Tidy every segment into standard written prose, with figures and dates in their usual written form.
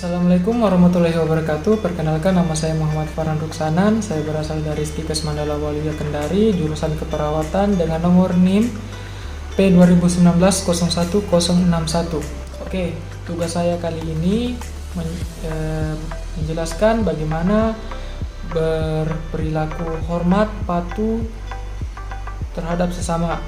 Assalamualaikum warahmatullahi wabarakatuh. Perkenalkan, nama saya Muhammad Farhan Ruksanan. Saya berasal dari Stikes Mandala Waluya Kendari, jurusan keperawatan dengan nomor NIM P2019-01061. Oke, tugas saya kali ini menjelaskan bagaimana berperilaku hormat, patuh terhadap sesama.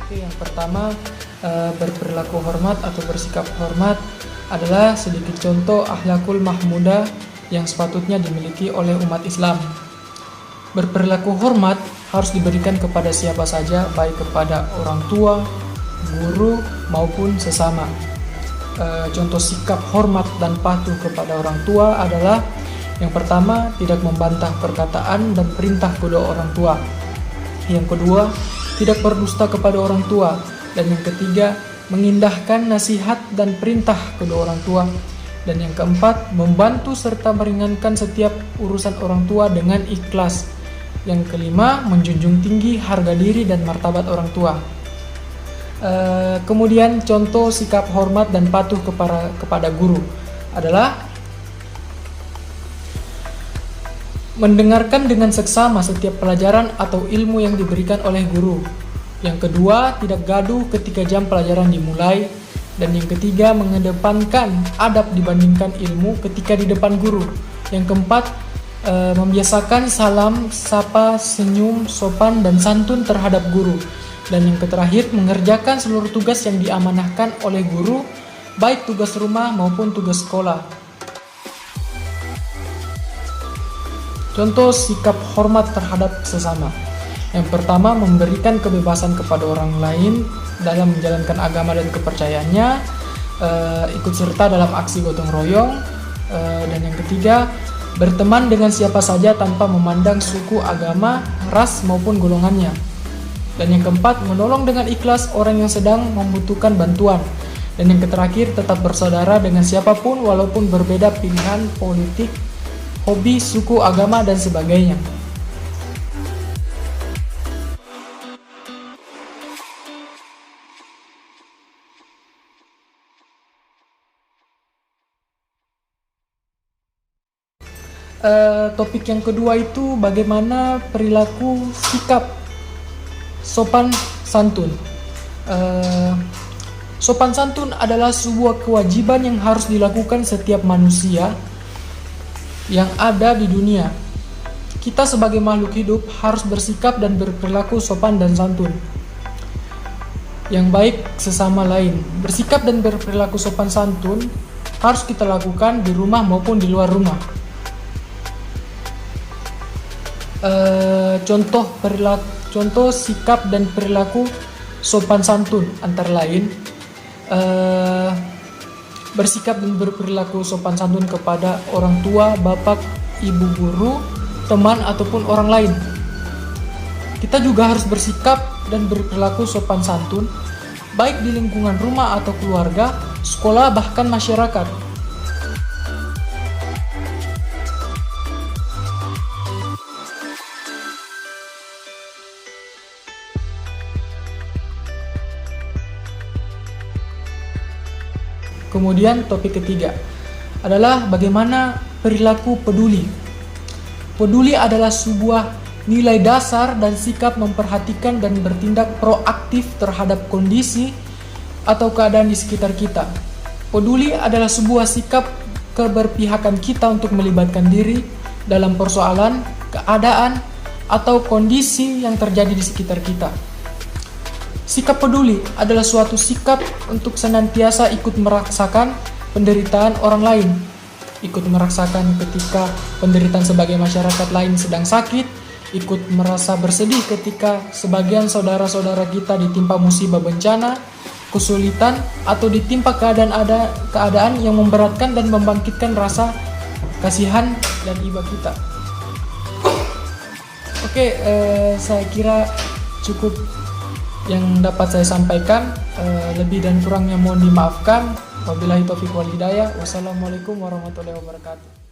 Oke, yang pertama, berperilaku hormat atau bersikap hormat adalah sedikit contoh akhlakul mahmudah yang sepatutnya dimiliki oleh umat Islam. Berperilaku hormat harus diberikan kepada siapa saja, baik kepada orang tua, guru, maupun sesama. Contoh sikap hormat dan patuh kepada orang tua adalah yang pertama, tidak membantah perkataan dan perintah kedua orang tua. Yang kedua, tidak berdusta kepada orang tua. Dan yang ketiga, mengindahkan nasihat dan perintah kedua orang tua. Dan yang keempat, membantu serta meringankan setiap urusan orang tua dengan ikhlas. Yang kelima, menjunjung tinggi harga diri dan martabat orang tua. Kemudian contoh sikap hormat dan patuh kepada guru adalah mendengarkan dengan seksama setiap pelajaran atau ilmu yang diberikan oleh guru. Yang kedua, tidak gaduh ketika jam pelajaran dimulai. Dan yang ketiga, mengedepankan adab dibandingkan ilmu ketika di depan guru. Yang keempat, membiasakan salam, sapa, senyum, sopan, dan santun terhadap guru. Dan yang terakhir, mengerjakan seluruh tugas yang diamanahkan oleh guru, baik tugas rumah maupun tugas sekolah. Contoh sikap hormat terhadap sesama. Yang pertama, memberikan kebebasan kepada orang lain dalam menjalankan agama dan kepercayaannya, ikut serta dalam aksi gotong royong, dan yang ketiga, berteman dengan siapa saja tanpa memandang suku, agama, ras maupun golongannya. Dan yang keempat, menolong dengan ikhlas orang yang sedang membutuhkan bantuan. Dan yang terakhir, tetap bersaudara dengan siapapun walaupun berbeda pilihan politik, hobi, suku, agama, dan sebagainya. Topik yang kedua itu bagaimana perilaku sikap sopan santun. Sopan santun adalah sebuah kewajiban yang harus dilakukan setiap manusia yang ada di dunia. Kita sebagai makhluk hidup harus bersikap dan berperilaku sopan dan santun yang baik sesama lain. Bersikap dan berperilaku sopan santun harus kita lakukan di rumah maupun di luar rumah. Contoh sikap dan perilaku sopan santun antara lain bersikap dan berperilaku sopan santun kepada orang tua, bapak, ibu guru, teman ataupun orang lain. Kita juga harus bersikap dan berperilaku sopan santun baik di lingkungan rumah atau keluarga, sekolah, bahkan masyarakat. Kemudian topik ketiga adalah bagaimana perilaku peduli. Peduli adalah sebuah nilai dasar dan sikap memperhatikan dan bertindak proaktif terhadap kondisi atau keadaan di sekitar kita. Peduli adalah sebuah sikap keberpihakan kita untuk melibatkan diri dalam persoalan, keadaan, atau kondisi yang terjadi di sekitar kita. Sikap peduli adalah suatu sikap untuk senantiasa ikut merasakan penderitaan orang lain, ikut merasakan ketika penderitaan sebagai masyarakat lain sedang sakit, ikut merasa bersedih ketika sebagian saudara-saudara kita ditimpa musibah bencana, kesulitan, atau ditimpa keadaan yang memberatkan dan membangkitkan rasa kasihan dan iba kita. Oke, saya kira cukup yang dapat saya sampaikan. Lebih dan kurangnya mohon dimaafkan. Wabillahi taufiq wal hidayah. Wassalamualaikum warahmatullahi wabarakatuh.